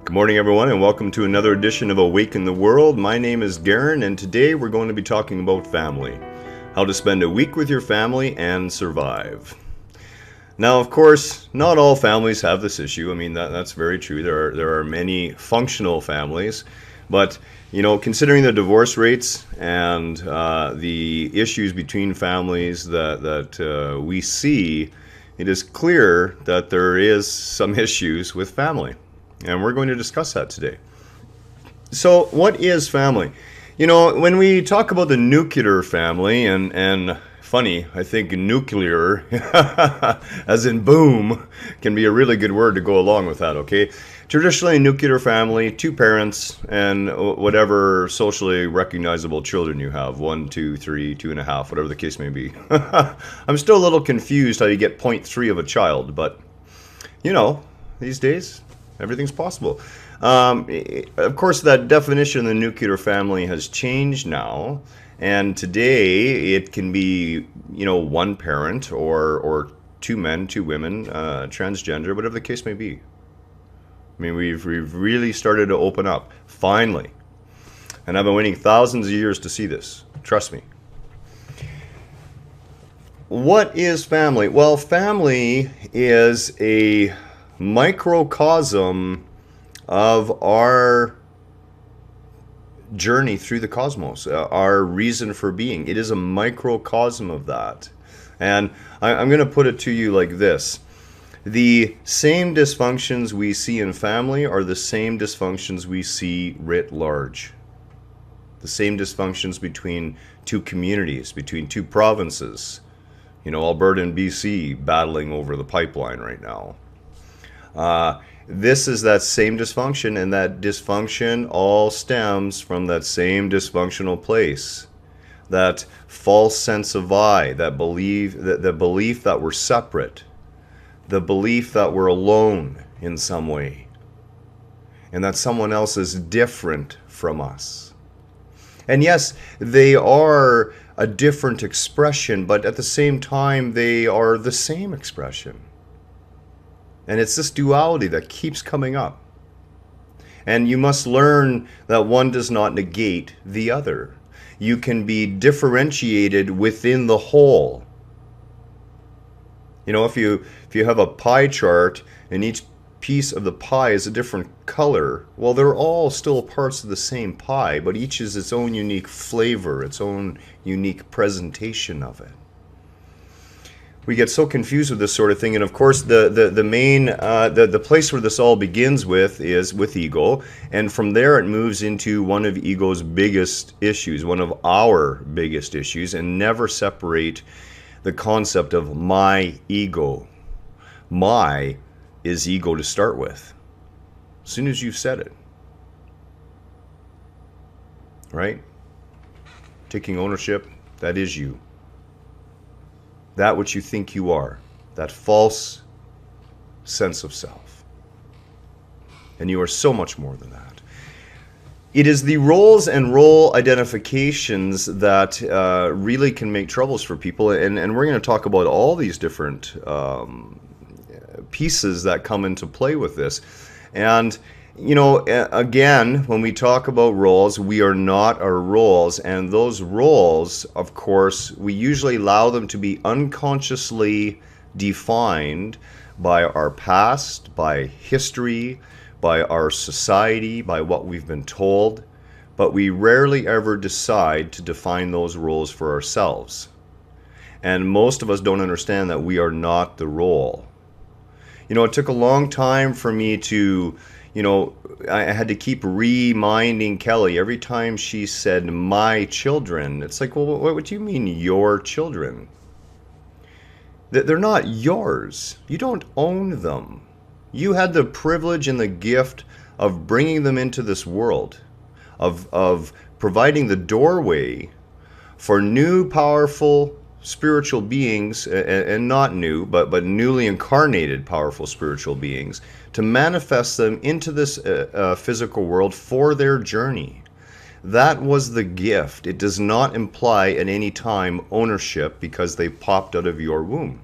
Good morning, everyone, and welcome to another edition of Awaken the World. My name is Garhen, and today we're going to be talking about family. How to spend a week with your family and survive. Now, of course, not all families have this issue. I mean, that's very true. There are many functional families, but considering the divorce rates and the issues between families that we see, it is clear that there is some issues with family. And we're going to discuss that today. So what is family? When we talk about the nuclear family, and funny, I think nuclear, as in boom, can be a really good word to go along with that, okay? Traditionally, a nuclear family, two parents, and whatever socially recognizable children you have, 1, 2, 3, 2.5, whatever the case may be. I'm still a little confused how you get 0.3 of a child, but, these days, everything's possible. Of course, that definition of the nuclear family has changed now, and today it can be, one parent or two men, two women, transgender, whatever the case may be. I mean, we've really started to open up, finally. And I've been waiting thousands of years to see this. Trust me. What is family? Well, family is a microcosm of our journey through the cosmos, our reason for being. It is a microcosm of that. And I'm going to put it to you like this. The same dysfunctions we see in family are the same dysfunctions we see writ large. The same dysfunctions between two communities, between two provinces. Alberta and BC battling over the pipeline right now. This is that same dysfunction, and that dysfunction all stems from that same dysfunctional place. That false sense of I, that belief, the belief that we're separate, the belief that we're alone in some way, and that someone else is different from us. And yes, they are a different expression, but at the same time, they are the same expression. And it's this duality that keeps coming up. And you must learn that one does not negate the other. You can be differentiated within the whole. If you have a pie chart and each piece of the pie is a different color, well, they're all still parts of the same pie, but each is its own unique flavor, its own unique presentation of it. We get so confused with this sort of thing, and of course the main the place where this all begins with is with ego, and from there it moves into one of ego's biggest issues, one of our biggest issues, and never separate the concept of my ego. My is ego to start with. As soon as you've said it, right? Taking ownership, that is you. That which you think you are, that false sense of self. And you are so much more than that. It is the roles and role identifications that really can make troubles for people. And we're going to talk about all these different pieces that come into play with this. And again, when we talk about roles, we are not our roles, and those roles, of course, we usually allow them to be unconsciously defined by our past, by history, by our society, by what we've been told, but we rarely ever decide to define those roles for ourselves. And most of us don't understand that we are not the role. It took a long time for me to I had to keep reminding Kelly every time she said my children. It's like, well, what do you mean your children? They're not yours. You don't own them. You had the privilege and the gift of bringing them into this world, of providing the doorway for new, powerful spiritual beings, and not new, but newly incarnated powerful spiritual beings, to manifest them into this physical world for their journey. That was the gift. It does not imply at any time ownership because they popped out of your womb.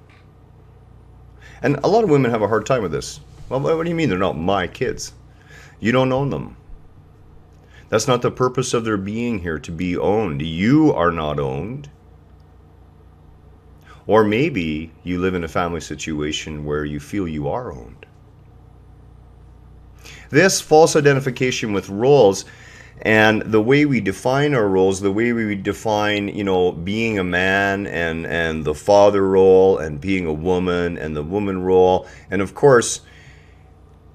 And a lot of women have a hard time with this. Well, what do you mean they're not my kids? You don't own them. That's not the purpose of their being here, to be owned. You are not owned. Or maybe you live in a family situation where you feel you are owned. This false identification with roles and the way we define our roles, the way we define, being a man and the father role, and being a woman and the woman role, and of course,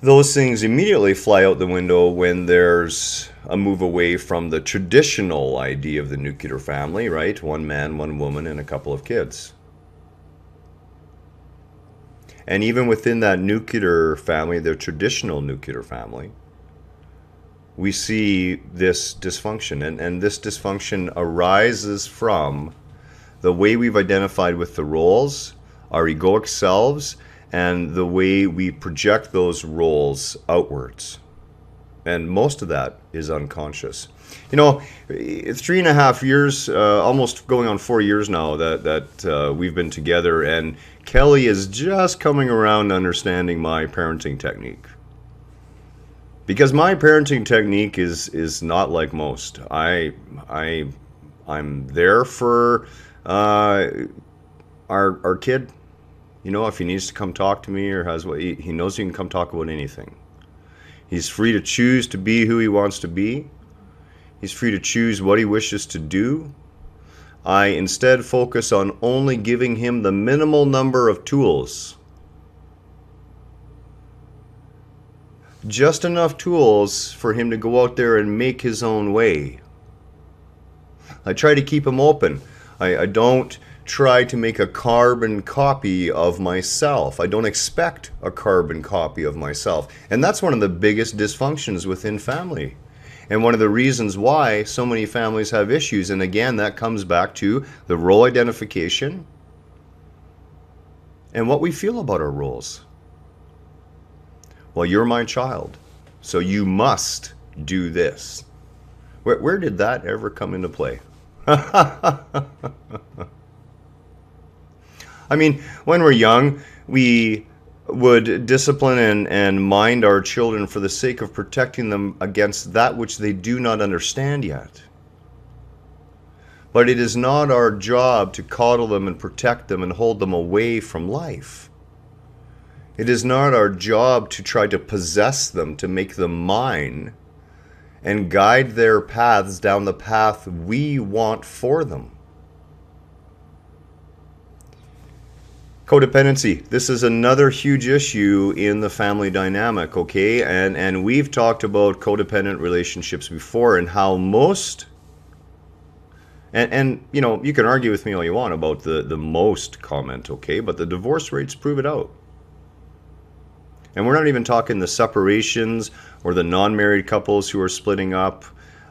those things immediately fly out the window when there's a move away from the traditional idea of the nuclear family, right? One man, one woman, and a couple of kids. And even within that nuclear family, the traditional nuclear family, we see this dysfunction. And this dysfunction arises from the way we've identified with the roles, our egoic selves, and the way we project those roles outwards. And most of that is unconscious. 3.5 years, almost going on 4 years now that we've been together, and Kelly is just coming around to understanding my parenting technique. Because my parenting technique is not like most. I'm there for our kid. If he needs to come talk to me or has what he knows, he can come talk about anything. He's free to choose to be who he wants to be. He's free to choose what he wishes to do. I instead focus on only giving him the minimal number of tools. Just enough tools for him to go out there and make his own way. I try to keep him open. I don't try to make a carbon copy of myself. I don't expect a carbon copy of myself. And that's one of the biggest dysfunctions within family. And one of the reasons why so many families have issues. And again, that comes back to the role identification and what we feel about our roles. Well, you're my child, so you must do this. Where did that ever come into play? I mean, when we're young, we would discipline and mind our children for the sake of protecting them against that which they do not understand yet. But it is not our job to coddle them and protect them and hold them away from life. It is not our job to try to possess them, to make them mine, and guide their paths down the path we want for them. Codependency. This is another huge issue in the family dynamic, okay? And we've talked about codependent relationships before and how most, and you can argue with me all you want about the most comment, okay? But the divorce rates prove it out. And we're not even talking the separations or the non-married couples who are splitting up.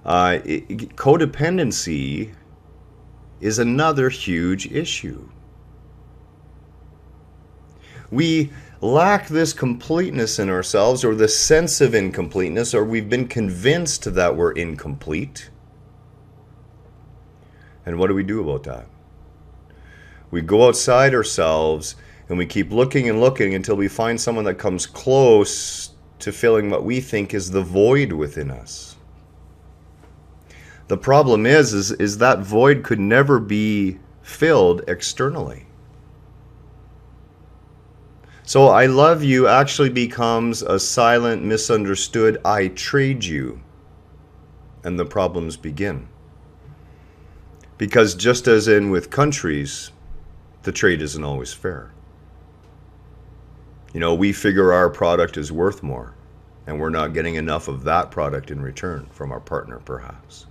Codependency is another huge issue. We lack this completeness in ourselves, or the sense of incompleteness, or we've been convinced that we're incomplete. And what do we do about that? We go outside ourselves and we keep looking and looking until we find someone that comes close to filling what we think is the void within us. The problem is that void could never be filled externally. So I love you actually becomes a silent, misunderstood I trade you. And the problems begin. Because just as in with countries, the trade isn't always fair. We figure our product is worth more, and we're not getting enough of that product in return from our partner, perhaps.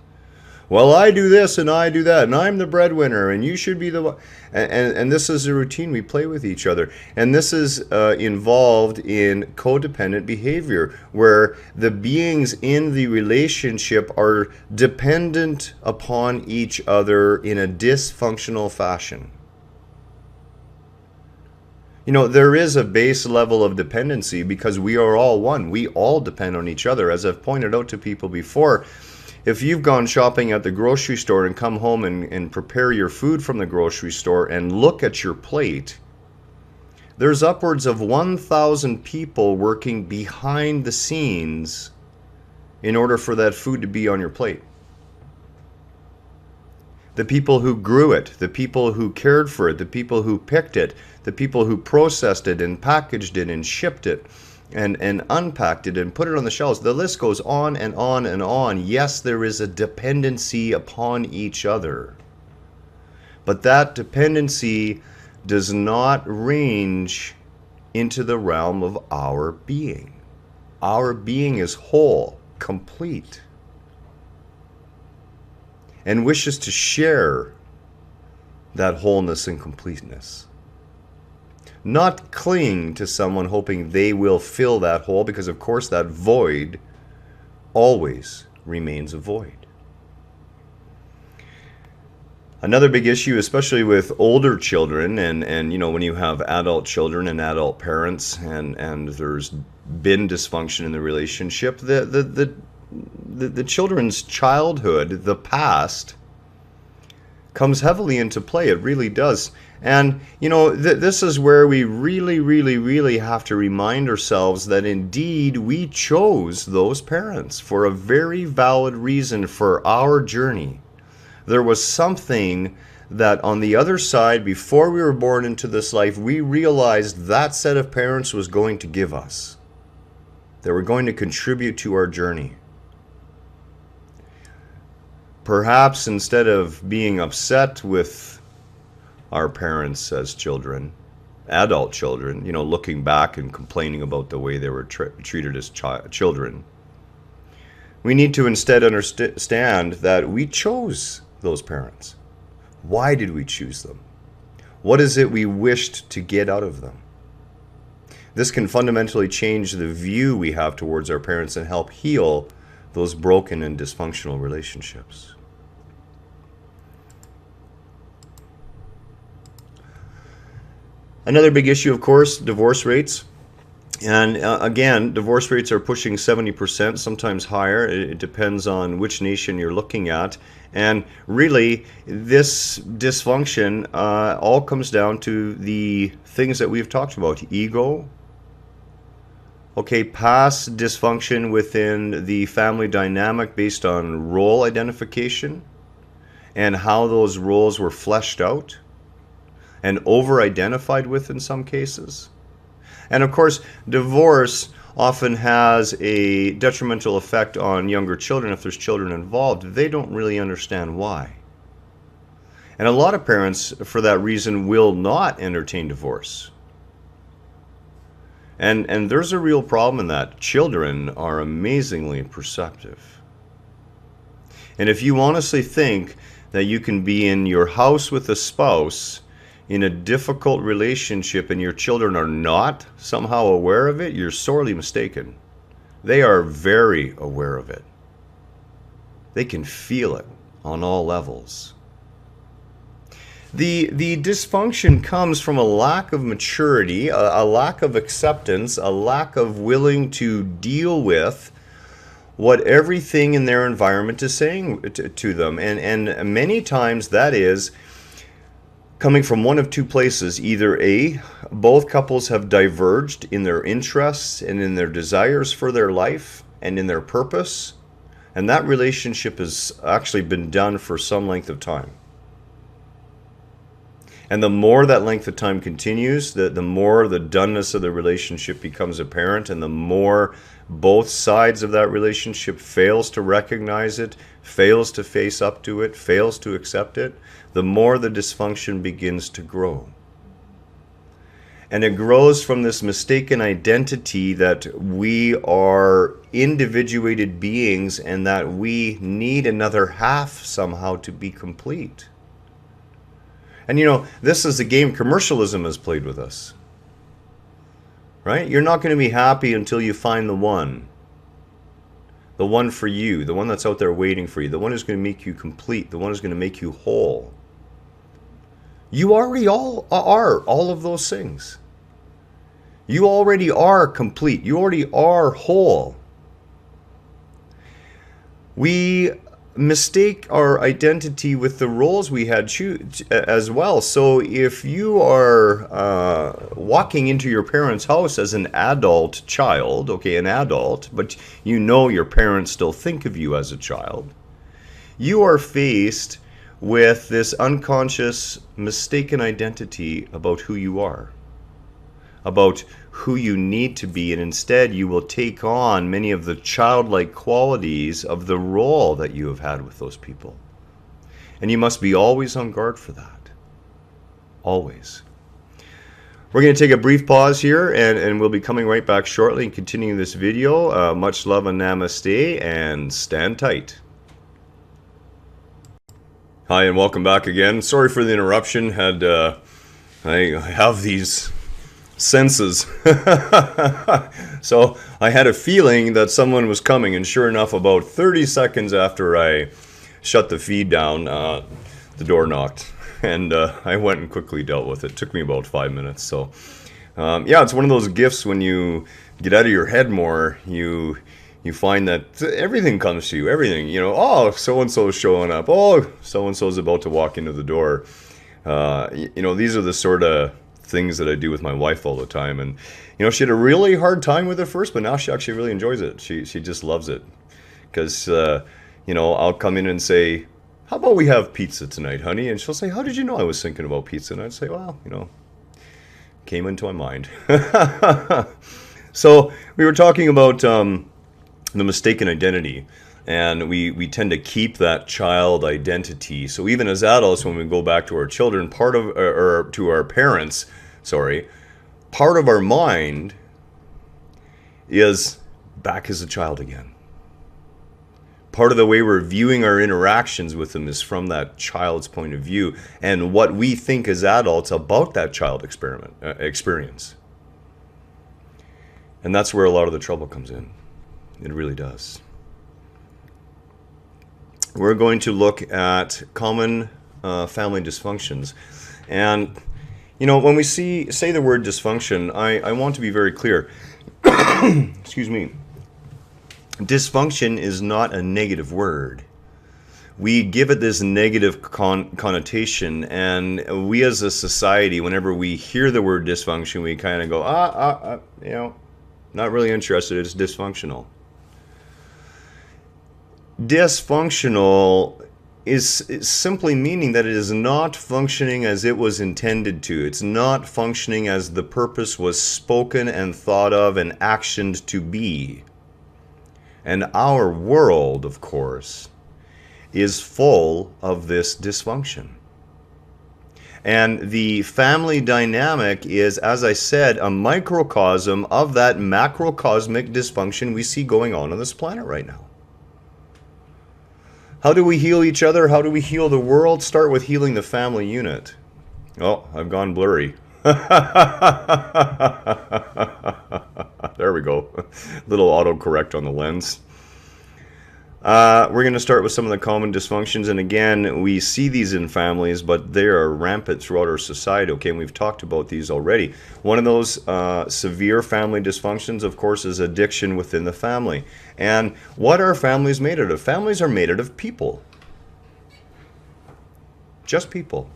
Well, I do this and I do that, and I'm the breadwinner, and you should be the one. And this is a routine we play with each other. And this is involved in codependent behavior, where the beings in the relationship are dependent upon each other in a dysfunctional fashion. There is a base level of dependency because we are all one. We all depend on each other. As I've pointed out to people before, if you've gone shopping at the grocery store and come home and prepare your food from the grocery store and look at your plate, there's upwards of 1,000 people working behind the scenes in order for that food to be on your plate. The people who grew it, the people who cared for it, the people who picked it, the people who processed it and packaged it and shipped it and unpacked it and put it on the shelves. The list goes on and on and on. Yes, there is a dependency upon each other. But that dependency does not range into the realm of our being. Our being is whole, complete, and wishes to share that wholeness and completeness. Not cling to someone hoping they will fill that hole, because of course that void always remains a void. Another big issue, especially with older children, and you know, when you have adult children and adult parents, and there's been dysfunction in the relationship, the children's childhood, the past, comes heavily into play. It really does. And you know, this is where we really have to remind ourselves that indeed we chose those parents for a very valid reason for our journey. There was something that on the other side, before we were born into this life, we realized that set of parents was going to give us. They were going to contribute to our journey. Perhaps instead of being upset with our parents as children, adult children, you know, looking back and complaining about the way they were treated as children, we need to instead understand that we chose those parents. Why did we choose them? What is it we wished to get out of them? This can fundamentally change the view we have towards our parents and help heal those broken and dysfunctional relationships. Another big issue, of course, divorce rates. And again, divorce rates are pushing 70%, sometimes higher. It depends on which nation you're looking at. And really, this dysfunction all comes down to the things that we've talked about. Ego. Okay, past dysfunction within the family dynamic based on role identification and how those roles were fleshed out and over-identified with in some cases. And of course, divorce often has a detrimental effect on younger children. If there's children involved, they don't really understand why. And a lot of parents, for that reason, will not entertain divorce. And there's a real problem in that. Children are amazingly perceptive. And if you honestly think that you can be in your house with a spouse in a difficult relationship and your children are not somehow aware of it, you're sorely mistaken. They are very aware of it. They can feel it on all levels. The dysfunction comes from a lack of maturity, a lack of acceptance, a lack of willing to deal with what everything in their environment is saying to them. And many times that is coming from one of two places. Either A, both couples have diverged in their interests and in their desires for their life and in their purpose, and that relationship has actually been done for some length of time. And the more that length of time continues, the more the doneness of the relationship becomes apparent, and the more both sides of that relationship fails to recognize it, fails to face up to it, fails to accept it, the more the dysfunction begins to grow. And it grows from this mistaken identity that we are individuated beings and that we need another half somehow to be complete. And you know, this is the game commercialism has played with us. Right? You're not going to be happy until you find the one for you, the one that's out there waiting for you, the one who's going to make you complete, the one who's going to make you whole. You already all are all of those things. You already are complete. You already are whole. We mistake our identity with the roles we had as well. So if you are walking into your parents' house as an adult child, okay, an adult, but you know your parents still think of you as a child, you are faced with this unconscious, mistaken identity about who you are, about who you need to be, and instead you will take on many of the childlike qualities of the role that you have had with those people. And you must be always on guard for that. Always. We're going to take a brief pause here, and we'll be coming right back shortly and continuing this video. Much love and namaste, and stand tight. Hi, and welcome back again. Sorry for the interruption. I have these senses. So I had a feeling that someone was coming, and sure enough, about 30 seconds after I shut the feed down, the door knocked, and I went and quickly dealt with it. It took me about 5 minutes. So yeah, it's one of those gifts when you get out of your head more. You find that everything comes to you, everything, you know, oh, so-and-so is showing up, oh, so-and-so is about to walk into the door. You know, these are the sort of things that I do with my wife all the time. And, you know, she had a really hard time with it first, but now she actually really enjoys it. She just loves it. Because, you know, I'll come in and say, how about we have pizza tonight, honey? And she'll say, how did you know I was thinking about pizza? And I'd say, well, you know, came into my mind. So we were talking about the mistaken identity, and we tend to keep that child identity. So even as adults, when we go back to our children, or to our parents, part of our mind is back as a child again. Part of the way we're viewing our interactions with them is from that child's point of view, and what we think as adults about that child experience. And that's where a lot of the trouble comes in. It really does. We're going to look at common family dysfunctions. And, you know, when we say the word dysfunction, I want to be very clear. Excuse me. Dysfunction is not a negative word. We give it this negative connotation, and we as a society, whenever we hear the word dysfunction, we kind of go, you know, not really interested, it's dysfunctional. Dysfunctional is simply meaning that it is not functioning as it was intended to. It's not functioning as the purpose was spoken and thought of and actioned to be. And our world, of course, is full of this dysfunction. And the family dynamic is, as I said, a microcosm of that macrocosmic dysfunction we see going on this planet right now. How do we heal each other? How do we heal the world? Start with healing the family unit. Oh, I've gone blurry. There we go. Little autocorrect on the lens. We're going to start with some of the common dysfunctions, and again, we see these in families, but they are rampant throughout our society, okay, and we've talked about these already. One of those severe family dysfunctions, of course, is addiction within the family. And what are families made out of? Families are made out of people. Just people.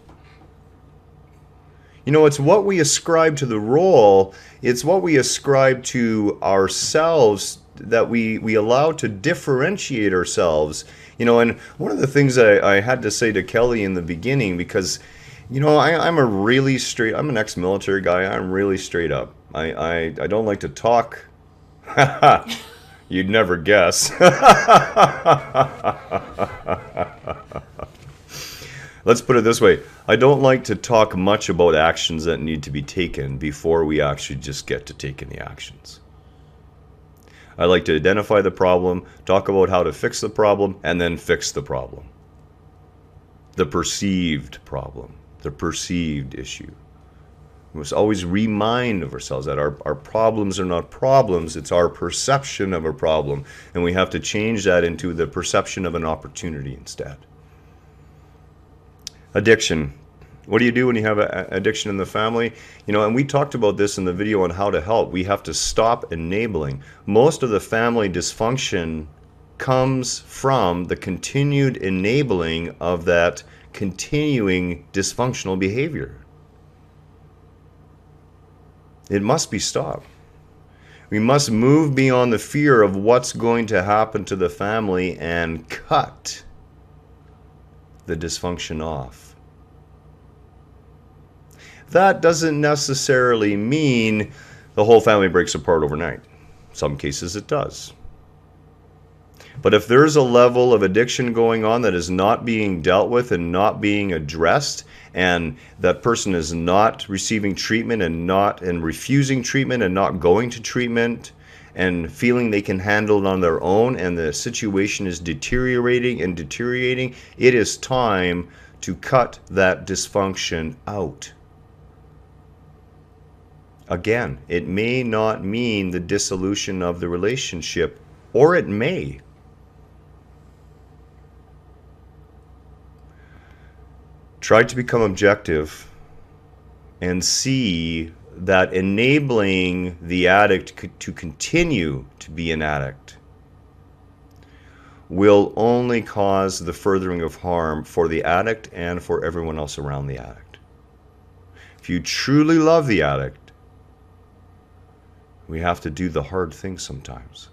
You know, it's what we ascribe to the role, it's what we ascribe to ourselves that we allow to differentiate ourselves. You know, and one of the things I had to say to Kelly in the beginning, because, you know, I'm an ex-military guy, I'm really straight up. I don't like to talk. You'd never guess. Let's put it this way. I don't like to talk much about actions that need to be taken before we actually just get to taking the actions. I like to identify the problem, talk about how to fix the problem, and then fix the problem. The perceived problem, the perceived issue. We must always remind of ourselves that our problems are not problems, it's our perception of a problem. And we have to change that into the perception of an opportunity instead. Addiction. What do you do when you have addiction in the family? You know, and we talked about this in the video on how to help. We have to stop enabling. Most of the family dysfunction comes from the continued enabling of that continuing dysfunctional behavior. It must be stopped. We must move beyond the fear of what's going to happen to the family and cut the dysfunction off. That doesn't necessarily mean the whole family breaks apart overnight. In some cases it does. But if there's a level of addiction going on that is not being dealt with and not being addressed, and that person is not receiving treatment and refusing treatment and not going to treatment and feeling they can handle it on their own, and the situation is deteriorating, it is time to cut that dysfunction out. Again, it may not mean the dissolution of the relationship, or it may. Try to become objective and see that enabling the addict to continue to be an addict will only cause the furthering of harm for the addict and for everyone else around the addict. If you truly love the addict, we have to do the hard things sometimes.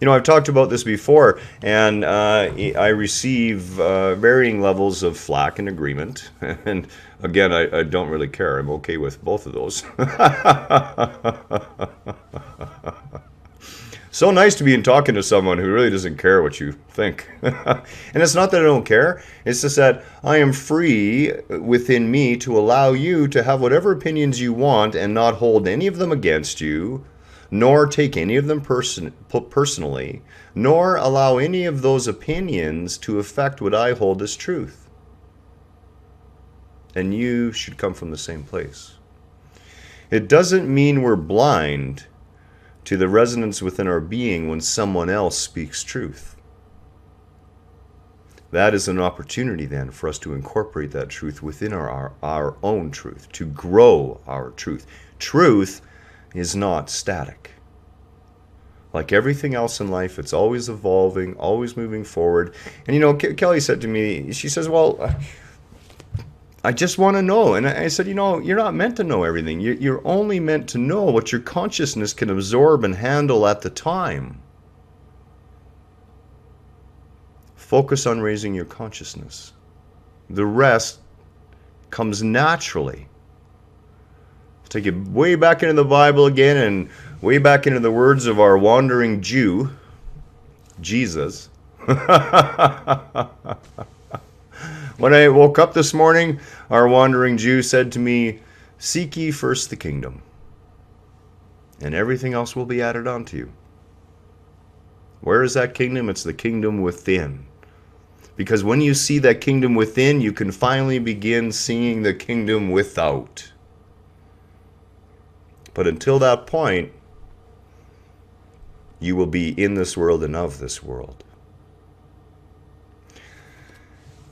You know, I've talked about this before, and I receive varying levels of flack and agreement. And again, I don't really care. I'm okay with both of those. So nice to be in talking to someone who really doesn't care what you think. And it's not that I don't care. It's just that I am free within me to allow you to have whatever opinions you want and not hold any of them against you, nor take any of them personally, nor allow any of those opinions to affect what I hold as truth. And you should come from the same place. It doesn't mean we're blind to the resonance within our being when someone else speaks truth. That is an opportunity then for us to incorporate that truth within our own truth, to grow our truth. Truth is not static. Like everything else in life, it's always evolving, always moving forward. And you know, Kelly said to me, she says, well, I just want to know. And I said, you know, you're not meant to know everything. You're only meant to know what your consciousness can absorb and handle at the time. Focus on raising your consciousness. The rest comes naturally. Take it way back into the Bible again and way back into the words of our wandering Jew, Jesus. When I woke up this morning, our wandering Jew said to me, "Seek ye first the kingdom, and everything else will be added unto you." Where is that kingdom? It's the kingdom within. Because when you see that kingdom within, you can finally begin seeing the kingdom without. But until that point, you will be in this world and of this world.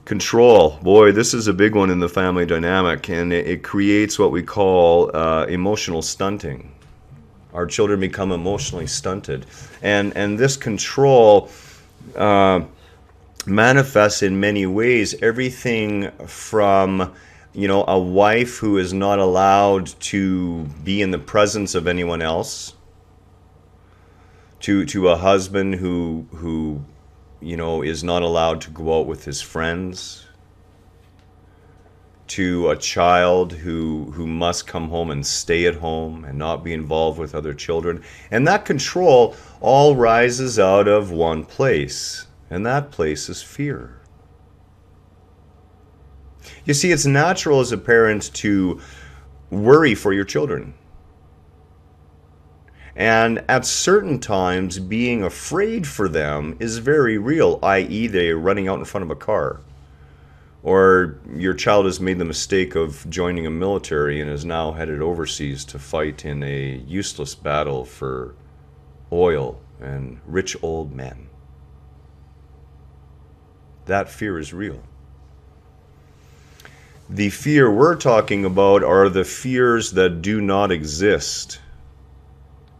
Control. Boy, this is a big one in the family dynamic, and it creates what we call emotional stunting. Our children become emotionally stunted. And this control manifests in many ways. Everything from, you know, a wife who is not allowed to be in the presence of anyone else, to a husband who you know, is not allowed to go out with his friends, to a child who must come home and stay at home and not be involved with other children. And that control all rises out of one place, and that place is fear. You see, it's natural as a parent to worry for your children. And at certain times, being afraid for them is very real, i.e. they're running out in front of a car. Or your child has made the mistake of joining a military and is now headed overseas to fight in a useless battle for oil and rich old men. That fear is real. The fear we're talking about are the fears that do not exist.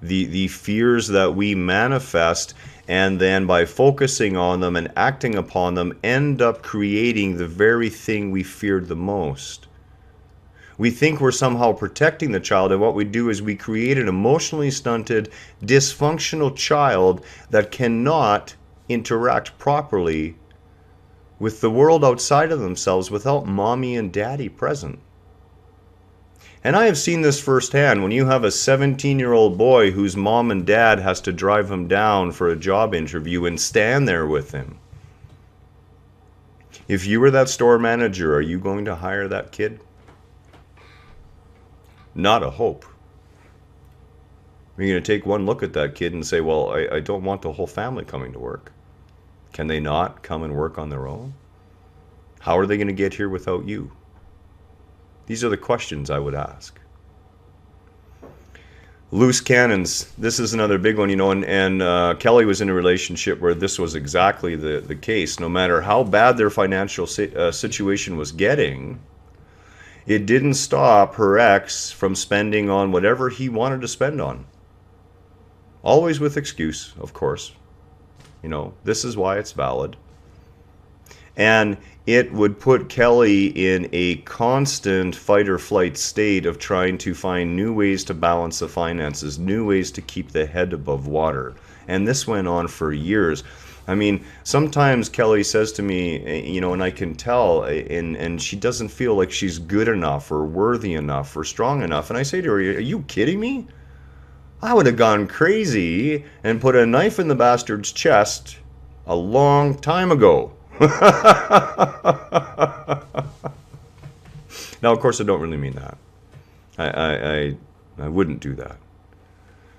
The fears that we manifest and then by focusing on them and acting upon them, end up creating the very thing we feared the most. We think we're somehow protecting the child, and what we do is we create an emotionally stunted, dysfunctional child that cannot interact properly with the world outside of themselves without mommy and daddy present. And I have seen this firsthand. When you have a 17-year-old boy whose mom and dad has to drive him down for a job interview and stand there with him. If you were that store manager, are you going to hire that kid? Not a hope. You're going to take one look at that kid and say, well, I don't want the whole family coming to work. Can they not come and work on their own? How are they going to get here without you? These are the questions I would ask. Loose cannons. This is another big one, and Kelly was in a relationship where this was exactly the case. No matter how bad their financial situation was getting, it didn't stop her ex from spending on whatever he wanted to spend on. Always with excuse, of course. This is why it's valid. And it would put Kelly in a constant fight or flight state of trying to find new ways to balance the finances, new ways to keep the head above water. And this went on for years. I mean, sometimes Kelly says to me, and I can tell, and she doesn't feel like she's good enough or worthy enough or strong enough. And I say to her, are you kidding me? I would have gone crazy and put a knife in the bastard's chest a long time ago. Now, of course, I don't really mean that. I wouldn't do that.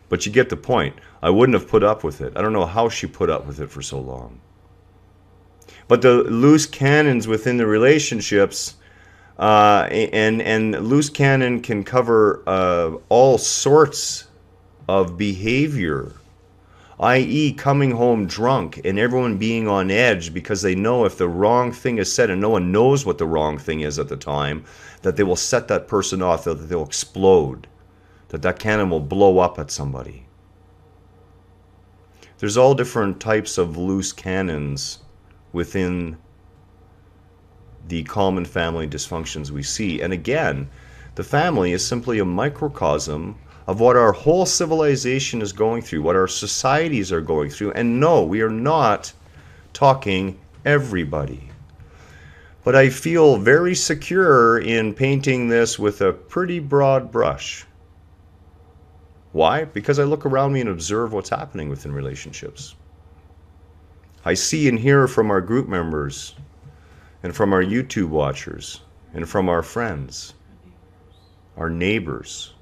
But you get the point. I wouldn't have put up with it. I don't know how she put up with it for so long. But the loose cannons within the relationships, and loose cannon can cover all sorts of behavior, i.e. coming home drunk and everyone being on edge because they know if the wrong thing is said and no one knows what the wrong thing is at the time, that they will set that person off, that they'll explode, that cannon will blow up at somebody. There's all different types of loose cannons within the common family dysfunctions we see. And again, the family is simply a microcosm of what our whole civilization is going through, what our societies are going through. And no, we are not talking everybody. But I feel very secure in painting this with a pretty broad brush. Why? Because I look around me and observe what's happening within relationships. I see and hear from our group members, and from our YouTube watchers, and from our friends, our neighbors.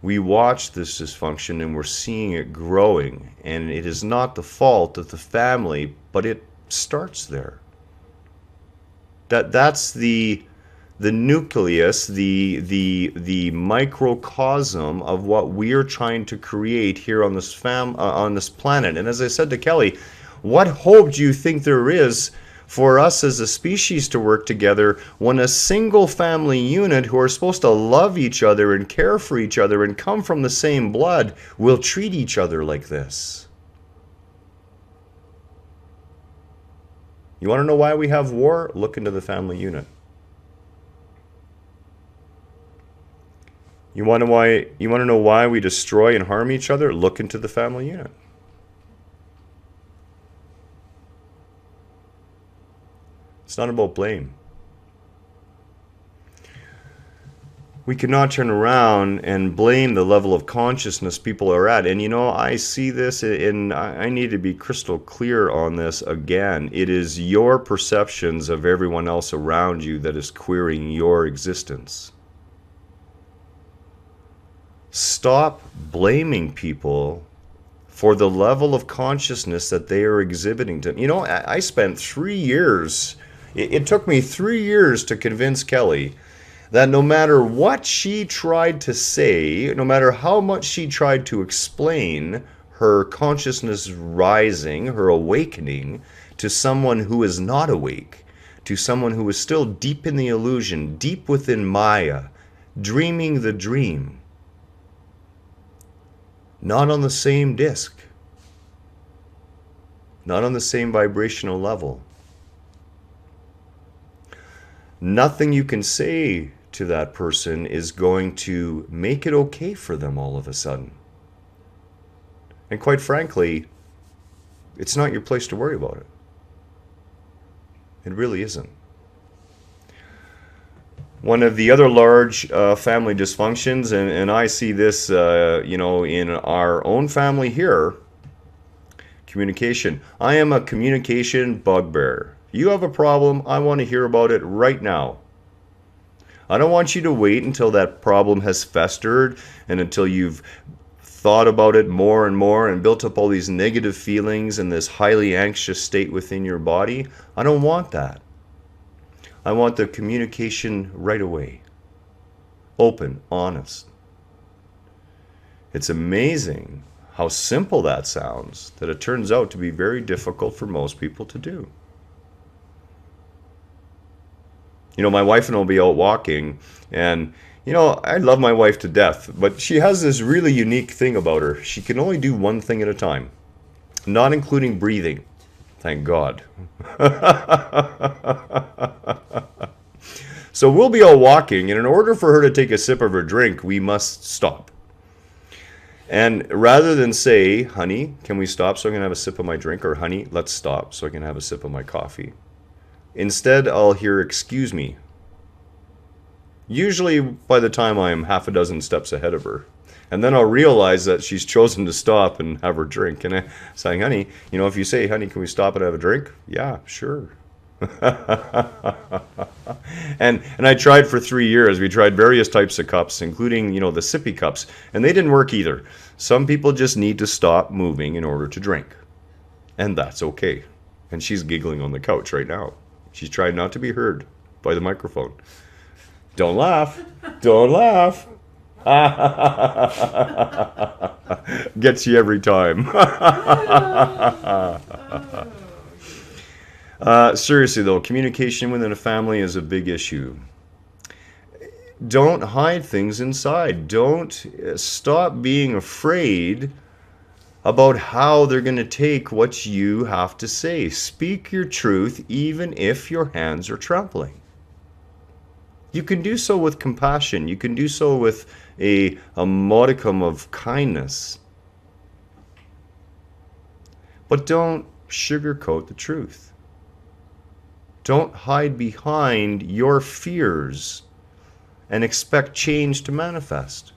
We watch this dysfunction and we're seeing it growing, and it is not the fault of the family, but it starts there. That's the nucleus, the microcosm of what we're trying to create here on this on this planet. And as I said to Kelly, what hope do you think there is for us as a species to work together when a single family unit who are supposed to love each other and care for each other and come from the same blood will treat each other like this? You want to know why we have war? Look into the family unit. You want to know why we destroy and harm each other? Look into the family unit. It's not about blame. We cannot turn around and blame the level of consciousness people are at. And I see this, and I need to be crystal clear on this again. It is your perceptions of everyone else around you that is queering your existence. Stop blaming people for the level of consciousness that they are exhibiting to. I spent 3 years, it took me 3 years to convince Kelly that no matter what she tried to say, no matter how much she tried to explain her consciousness rising, her awakening to someone who is not awake, to someone who is still deep in the illusion, deep within Maya, dreaming the dream, not on the same disc, not on the same vibrational level. Nothing you can say to that person is going to make it okay for them all of a sudden. And quite frankly, it's not your place to worry about it. It really isn't. One of the other large family dysfunctions, and I see this, in our own family here, communication. I am a communication bugbear. You have a problem, I want to hear about it right now. I don't want you to wait until that problem has festered and until you've thought about it more and more and built up all these negative feelings and this highly anxious state within your body. I don't want that. I want the communication right away. Open, honest. It's amazing how simple that sounds, that it turns out to be very difficult for most people to do. My wife and I will be out walking, and I love my wife to death, but she has this really unique thing about her. She can only do one thing at a time, not including breathing. Thank God. So we'll be out walking, and in order for her to take a sip of her drink, we must stop. And rather than say, honey, can we stop so I can have a sip of my drink? Or honey, let's stop so I can have a sip of my coffee. Instead, I'll hear, excuse me. Usually by the time I'm half a dozen steps ahead of her. And then I'll realize that she's chosen to stop and have her drink. And I'm saying, honey, if you say, honey, can we stop and have a drink? Yeah, sure. and I tried for 3 years. We tried various types of cups, including, the sippy cups. And they didn't work either. Some people just need to stop moving in order to drink. And that's okay. And she's giggling on the couch right now. She's trying not to be heard by the microphone. Don't laugh. Don't laugh. Gets you every time. Seriously though, communication within a family is a big issue. Don't hide things inside. Don't stop being afraid about how they're going to take what you have to say. Speak your truth even if your hands are trembling. You can do so with compassion. You can do so with a modicum of kindness. But don't sugarcoat the truth. Don't hide behind your fears and expect change to manifest.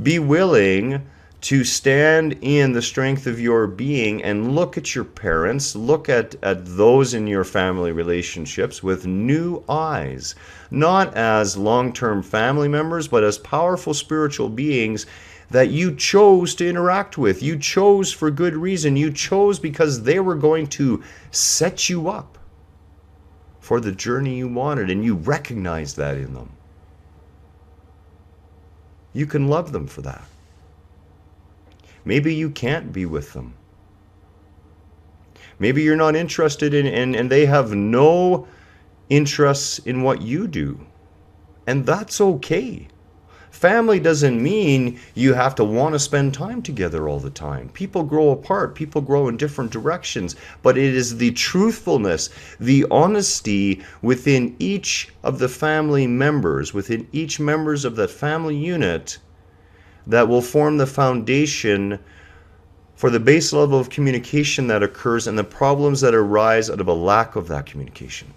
Be willing to stand in the strength of your being and look at your parents, look at those in your family relationships with new eyes, not as long-term family members, but as powerful spiritual beings that you chose to interact with. You chose for good reason. You chose because they were going to set you up for the journey you wanted, and you recognize that in them. You can love them for that. Maybe you can't be with them. Maybe you're not interested in, and they have no interests in what you do. And that's okay. Family doesn't mean you have to want to spend time together all the time. People grow apart. People grow in different directions. But it is the truthfulness, the honesty within each of the family members, within each members of that family unit, that will form the foundation for the base level of communication that occurs and the problems that arise out of a lack of that communication.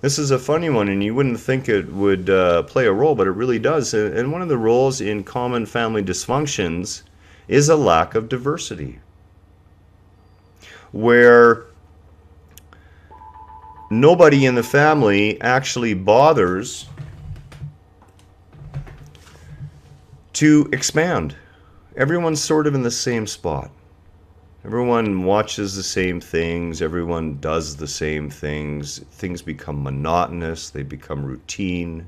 This is a funny one, and you wouldn't think it would play a role, but it really does. And one of the roles in common family dysfunctions is a lack of diversity, where nobody in the family actually bothers to expand. Everyone's sort of in the same spot. Everyone watches the same things. Everyone does the same things. Things become monotonous. They become routine.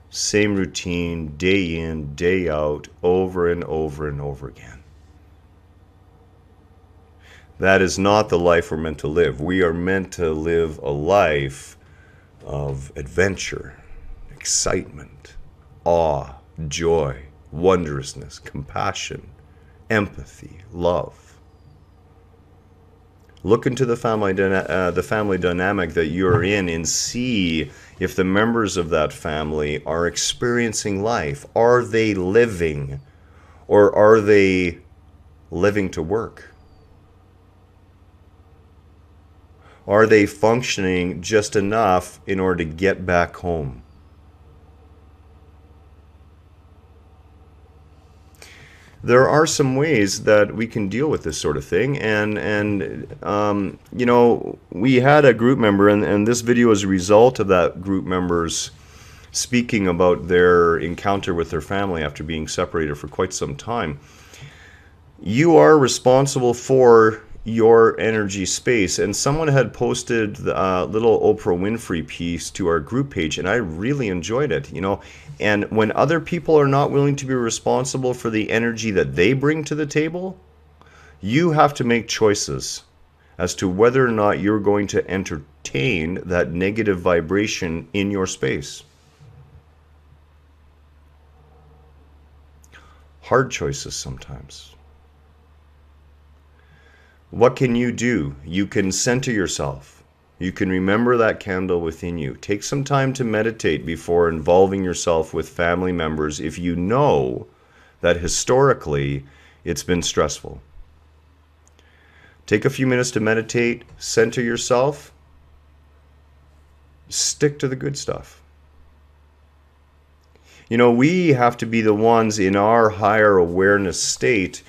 Same routine, day in, day out, over and over and over again. That is not the life we're meant to live. We are meant to live a life of adventure, excitement, awe, joy, wondrousness, compassion, empathy, love. Look into the family dynamic that you're in and see if the members of that family are experiencing life. Are they living, or are they living to work? Are they functioning just enough in order to get back home? There are some ways that we can deal with this sort of thing, and you know, we had a group member, and this video is a result of that group members speaking about their encounter with their family after being separated for quite some time. You are responsible for your energy space, and someone had posted a little Oprah Winfrey piece to our group page, and I really enjoyed it, you know. And when other people are not willing to be responsible for the energy that they bring to the table, you have to make choices as to whether or not you're going to entertain that negative vibration in your space. Hard choices sometimes. What can you do? You can center yourself. You can remember that candle within you. Take some time to meditate before involving yourself with family members if you know that historically it's been stressful. Take a few minutes to meditate, center yourself, stick to the good stuff. You know, we have to be the ones in our higher awareness state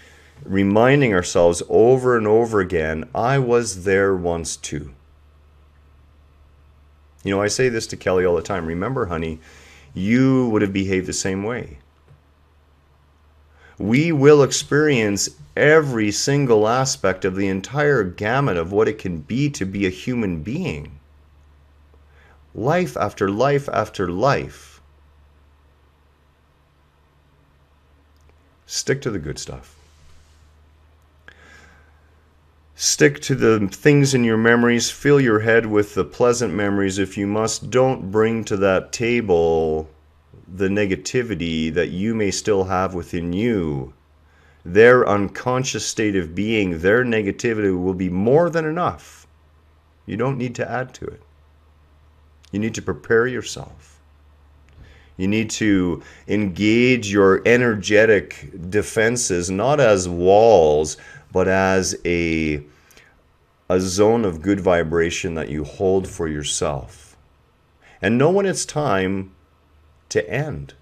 reminding ourselves over and over again, I was there once too. You know, I say this to Kelly all the time. Remember, honey, you would have behaved the same way. We will experience every single aspect of the entire gamut of what it can be to be a human being. Life after life after life. Stick to the good stuff. Stick to the things in your memories. Fill your head with the pleasant memories if you must. Don't bring to that table the negativity that you may still have within you. Their unconscious state of being, their negativity will be more than enough. You don't need to add to it. You need to prepare yourself. You need to engage your energetic defenses, not as walls, but as a zone of good vibration that you hold for yourself. And know when it's time to end.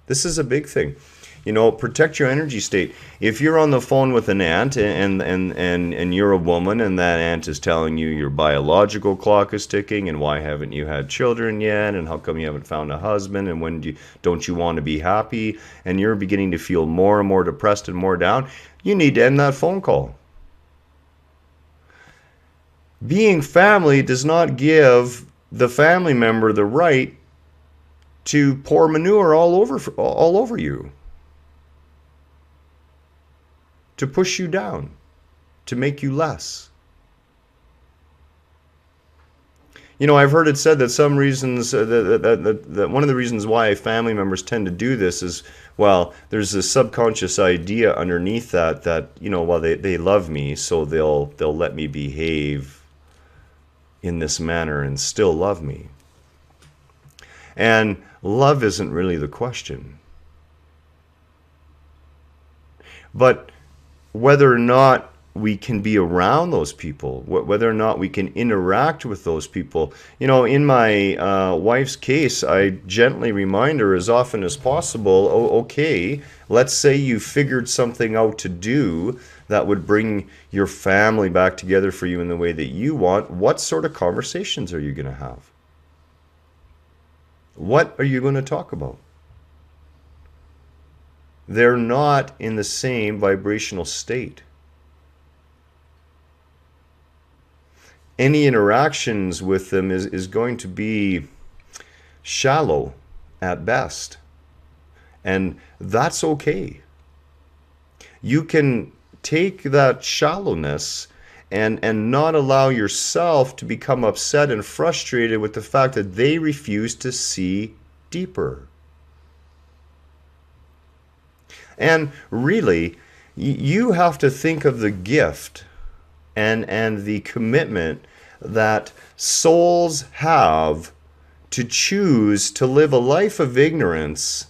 This is a big thing. You know, protect your energy state. If you're on the phone with an aunt and you're a woman and that aunt is telling you your biological clock is ticking and why haven't you had children yet and how come you haven't found a husband and when don't you want to be happy, and you're beginning to feel more and more depressed and more down, you need to end that phone call. Being family does not give the family member the right to pour manure all over you, to push you down, to make you less. You know, I've heard it said that some reasons, that one of the reasons why family members tend to do this is, well, there's a subconscious idea underneath that you know, well, they love me, so they'll let me behave in this manner and still love me. And love isn't really the question. But whether or not we can be around those people, whether or not we can interact with those people. You know, in my wife's case, I gently remind her as often as possible, okay, let's say you figured something out to do that would bring your family back together for you in the way that you want. What sort of conversations are you going to have? What are you going to talk about? They're not in the same vibrational state. Any interactions with them is going to be shallow at best. And that's okay. You can take that shallowness and not allow yourself to become upset and frustrated with the fact that they refuse to see deeper. And really, you have to think of the gift and the commitment that souls have to choose to live a life of ignorance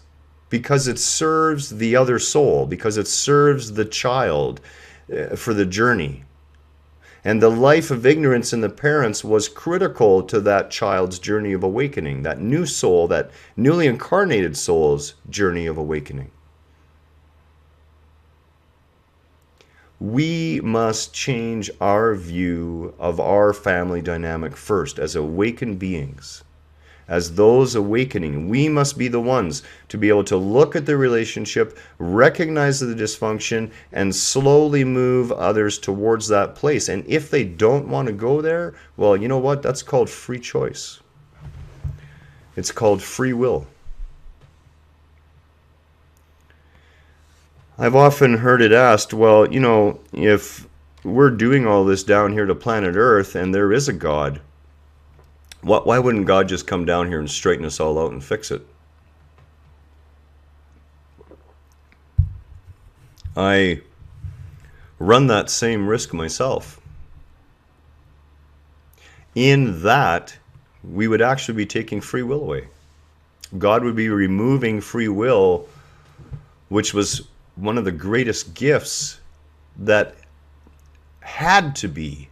because it serves the other soul, because it serves the child for the journey. And the life of ignorance in the parents was critical to that child's journey of awakening, that new soul, that newly incarnated soul's journey of awakening. We must change our view of our family dynamic first as awakened beings. As those awakening, we must be the ones to be able to look at the relationship, recognize the dysfunction, and slowly move others towards that place. And if they don't want to go there, well, you know what? That's called free choice. It's called free will. I've often heard it asked, well, if we're doing all this down here to planet Earth and there is a God, why wouldn't God just come down here and straighten us all out and fix it? I run that same risk myself. In that, we would actually be taking free will away. God would be removing free will, which was one of the greatest gifts that had to be.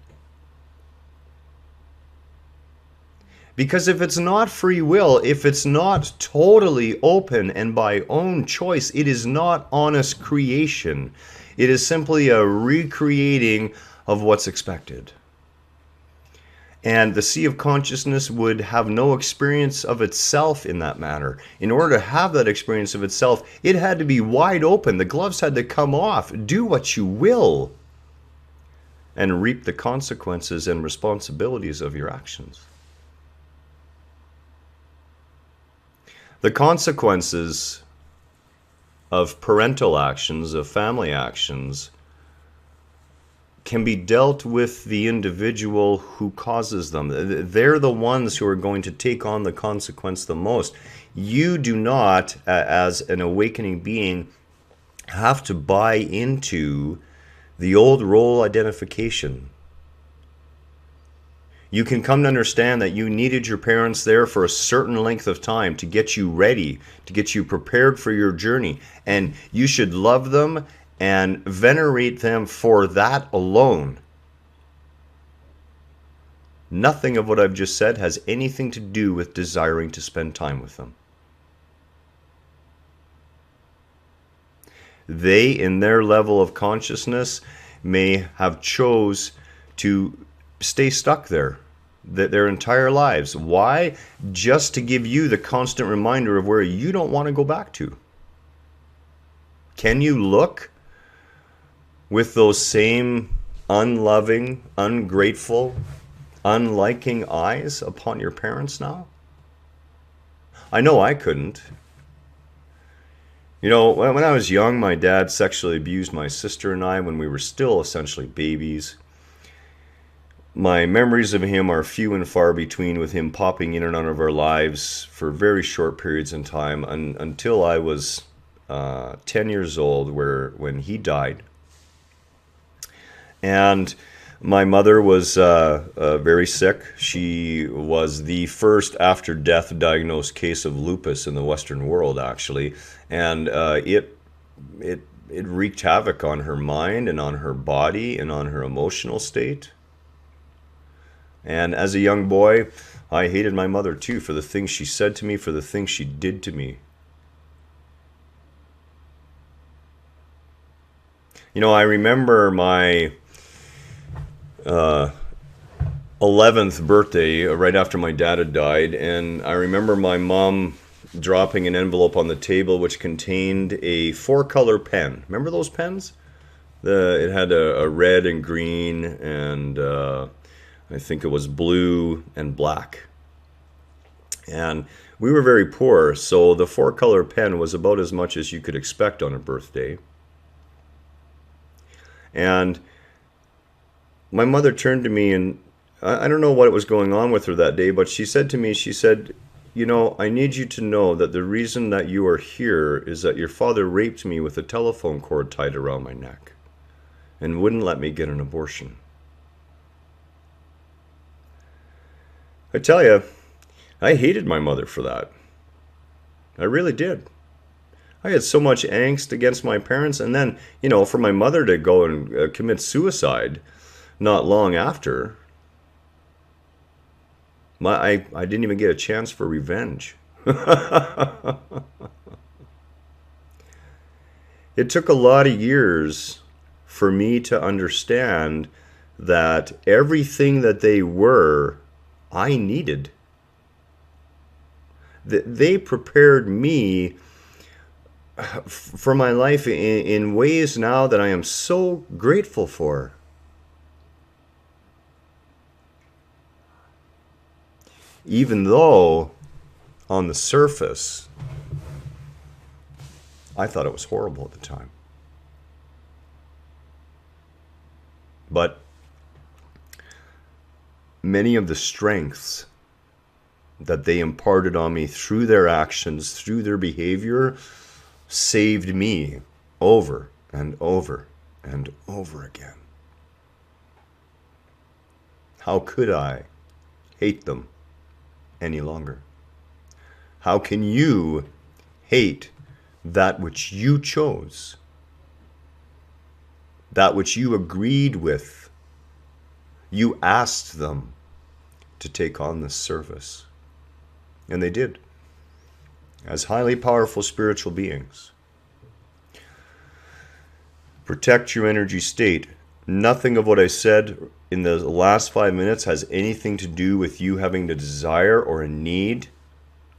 Because if it's not free will, if it's not totally open and by own choice, it is not honest creation. It is simply a recreating of what's expected. And the sea of consciousness would have no experience of itself in that manner. In order to have that experience of itself, it had to be wide open. The gloves had to come off. Do what you will, and reap the consequences and responsibilities of your actions. The consequences of parental actions, of family actions, can be dealt with the individual who causes them. They're the ones who are going to take on the consequence the most. You do not, as an awakening being, have to buy into the old role identification. You can come to understand that you needed your parents there for a certain length of time to get you ready, to get you prepared for your journey. And you should love them and venerate them for that alone. Nothing of what I've just said has anything to do with desiring to spend time with them. They, in their level of consciousness, may have chose to stay stuck there their entire lives. Why? Just to give you the constant reminder of where you don't want to go back to. Can you look with those same unloving, ungrateful, unliking eyes upon your parents now? I know I couldn't. When I was young, my dad sexually abused my sister and I when we were still essentially babies. My memories of him are few and far between, with him popping in and out of our lives for very short periods in time until I was 10 years old, when he died. And my mother was very sick. She was the first after-death diagnosed case of lupus in the Western world, actually. And it wreaked havoc on her mind and on her body and on her emotional state. And as a young boy, I hated my mother too, for the things she said to me, for the things she did to me. I remember my 11th birthday, right after my dad had died, and I remember my mom dropping an envelope on the table which contained a 4-color pen. Remember those pens? It had a red and green and I think it was blue and black. And we were very poor, so the 4-color pen was about as much as you could expect on a birthday. And my mother turned to me, and I don't know what was going on with her that day, but she said to me, I need you to know that the reason that you are here is that your father raped me with a telephone cord tied around my neck and wouldn't let me get an abortion. I tell you, I hated my mother for that. I really did. I had so much angst against my parents, and then, for my mother to go and commit suicide not long after, I didn't even get a chance for revenge. It took a lot of years for me to understand that everything that they were, I needed. They prepared me for my life in ways now that I am so grateful for. Even though, on the surface, I thought it was horrible at the time. But many of the strengths that they imparted on me through their actions, through their behavior, saved me over and over and over again. How could I hate them any longer? How can you hate that which you chose, that which you agreed with? You asked them to take on this service, and they did, as highly powerful spiritual beings. Protect your energy state. Nothing of what I said in the last 5 minutes has anything to do with you having a desire or a need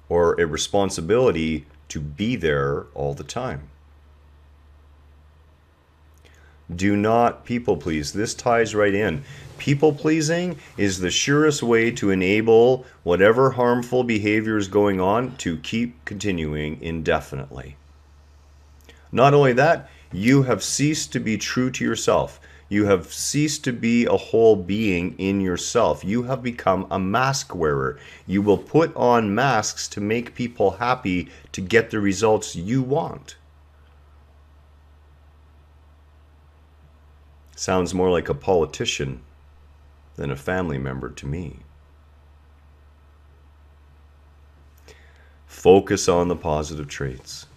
or a responsibility to be there all the time. Do not people please. This ties right in. People pleasing is the surest way to enable whatever harmful behavior is going on to keep continuing indefinitely. Not only that, you have ceased to be true to yourself. You have ceased to be a whole being in yourself. You have become a mask wearer. You will put on masks to make people happy to get the results you want. Sounds more like a politician than a family member to me. Focus on the positive traits.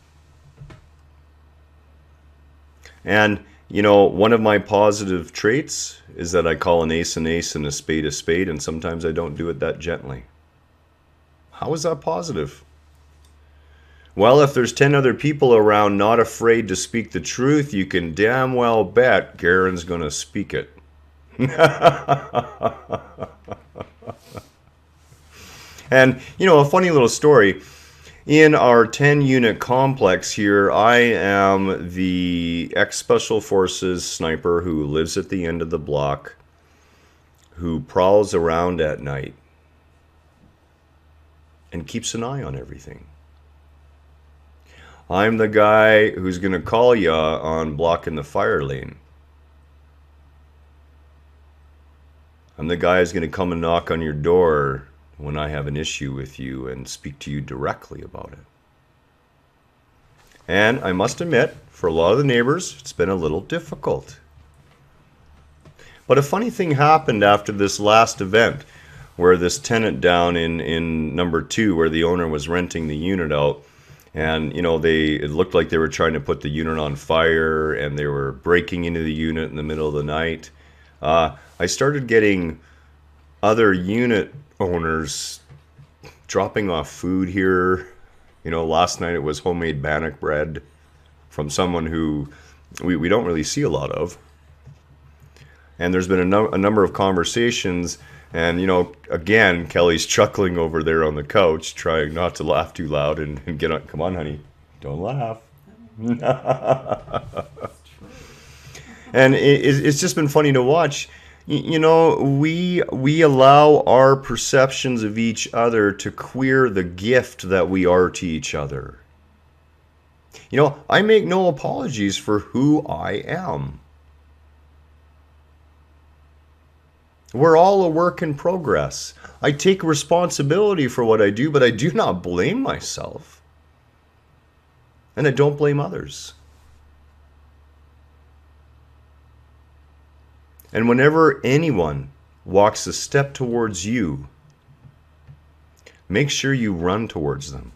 And, one of my positive traits is that I call an ace and a spade, and sometimes I don't do it that gently. How is that positive? Well, if there's 10 other people around not afraid to speak the truth, you can damn well bet Garhen's going to speak it. And, a funny little story. In our 10-unit complex here, I am the ex-Special Forces sniper who lives at the end of the block, who prowls around at night and keeps an eye on everything. I'm the guy who's going to call you on blocking the fire lane. I'm the guy who's going to come and knock on your door when I have an issue with you and speak to you directly about it. And I must admit, for a lot of the neighbors, it's been a little difficult. But a funny thing happened after this last event, where this tenant down in number 2, where the owner was renting the unit out, and it looked like they were trying to put the unit on fire, and they were breaking into the unit in the middle of the night. I started getting other unit owners dropping off food here. Last night it was homemade bannock bread from someone who we don't really see a lot of. And there's been a number of conversations, and again, Kelly's chuckling over there on the couch, trying not to laugh too loud and get on. Come on, honey, don't laugh. And it's just been funny to watch. We allow our perceptions of each other to queer the gift that we are to each other. I make no apologies for who I am. We're all a work in progress. I take responsibility for what I do, but I do not blame myself. And I don't blame others. And whenever anyone walks a step towards you, make sure you run towards them.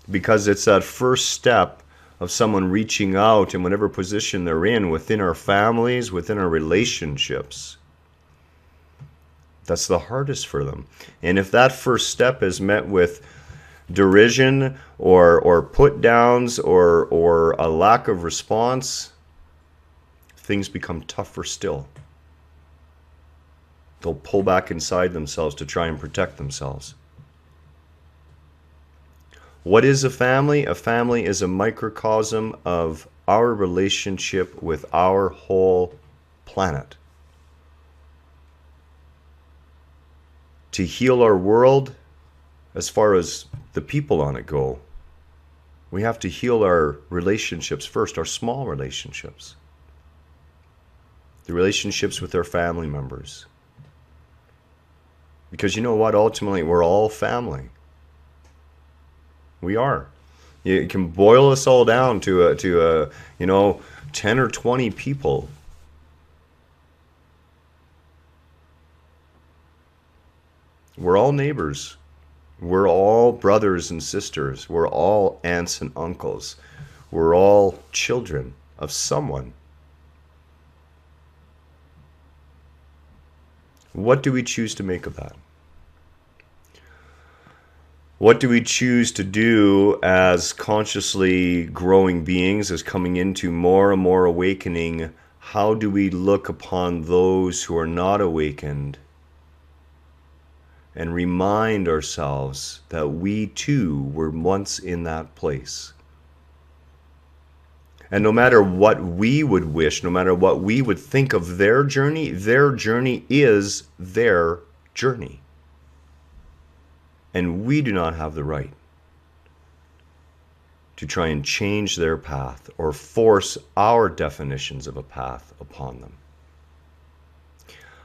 Because it's that first step of someone reaching out in whatever position they're in, within our families, within our relationships. That's the hardest for them. And if that first step is met with derision or put downs or a lack of response, things become tougher still. They'll pull back inside themselves to try and protect themselves. What is a family? A family is a microcosm of our relationship with our whole planet. To heal our world, as far as the people on it go, we have to heal our relationships first, our small relationships. The relationships with our family members. Because you know what? Ultimately, we're all family. We are. You can boil us all down to 10 or 20 people. We're all neighbors. We're all brothers and sisters. We're all aunts and uncles. We're all children of someone. What do we choose to make of that? What do we choose to do as consciously growing beings, as coming into more and more awakening? How do we look upon those who are not awakened and remind ourselves that we too were once in that place? And no matter what we would wish, no matter what we would think of their journey is their journey. And we do not have the right to try and change their path or force our definitions of a path upon them.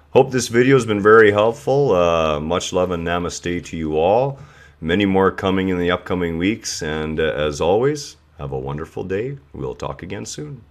Hope this video has been very helpful. Much love and namaste to you all. Many more coming in the upcoming weeks. And as always, have a wonderful day. We'll talk again soon.